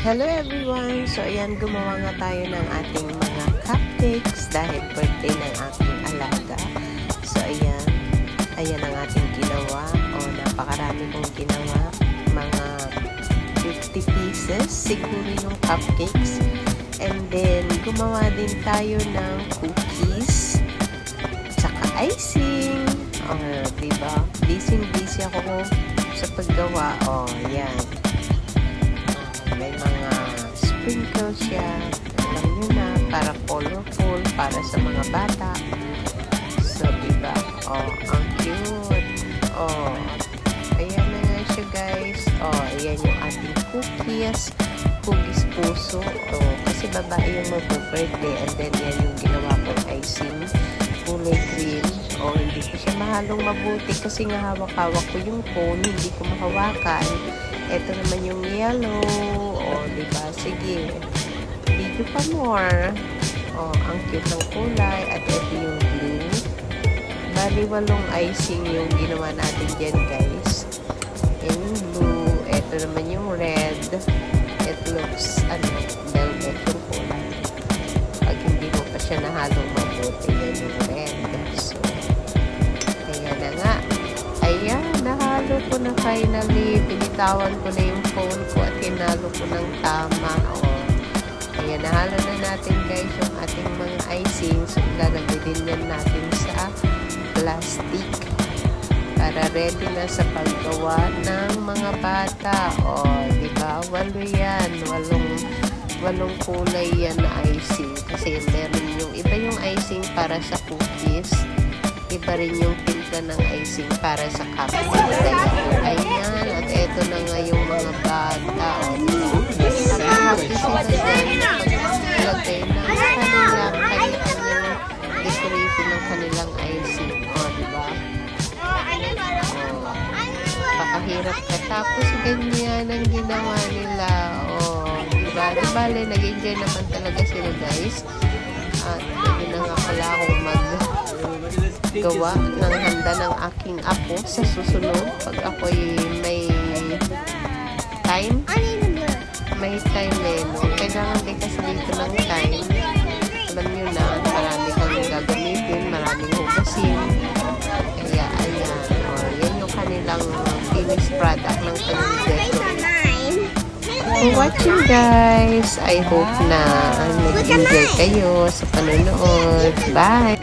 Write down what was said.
Hello everyone! So ayan, gumawa nga tayo ng ating mga cupcakes dahil birthday ng aking alaga. So ayan ang ating ginawa. Napakarami kong ginawa. Mga 50 pieces siguro yung cupcakes. And then, gumawa din tayo ng cookies. Tsaka icing. Diba? Busy ako sa paggawa. Ayan. May mga sprinkles siya. Alam nyo na, para colorful, para sa mga bata. So, diba? Ang cute. Ayan na nga siya, guys. Ayan yung ating cookies. Cookies puso. Kasi babae yung mag-birthday. And then, yan yung ginawa kong icing. Kulay green. Hindi ko siya mahalong mabuti kasi nga hawak-hawak ko yung phone. Hindi ko mahawakan. Ito naman yung yellow. Diba? Sige. Video pa more. Ang cute ng kulay. At ito yung blue. Bali, 8 icing yung ginawa natin dyan, guys. Yan yung blue. Ito naman yung red. It looks, velvet yung kulay. Pag hindi mo pa siya nahalong mabuti, yan yung red. So, ayan na nga. Ayan, nahalo ko na finally. Binitawan ko na yung phone ko at hinalo ko ng tama. Ayan, nahalo na natin, guys, yung ating mga icing. So, ilalagay din yan natin sa plastic para ready na sa paggawa ng mga bata. Diba? 8 yan. 8 kulay yan na icing. Kasi meron yung iba yung icing para sa cookies. Iba rin yung pinta ng icing para sa cupcake. Ayan. At eto na nga yung mga bata. Happy sila dyan. Lagay ng kanilang decoration ng kanilang icing. Diba? Pakahirap ka. Tapos ganyan ang ginawa nila. Diba? Bale, nag-enjoy naman talaga sila, guys. At hindi na nga pala akong gawa ng handa ng aking apo sa susunod pag ako'y may time kailangan din kasi dito ng time. Alam nyo na, marami kang gagamitin, maraming hugasin, kaya ayan, yan yung kanilang finished product ng kanilang decoration. For watching, guys, I hope na nag-enjoy kayo sa panonood. Bye!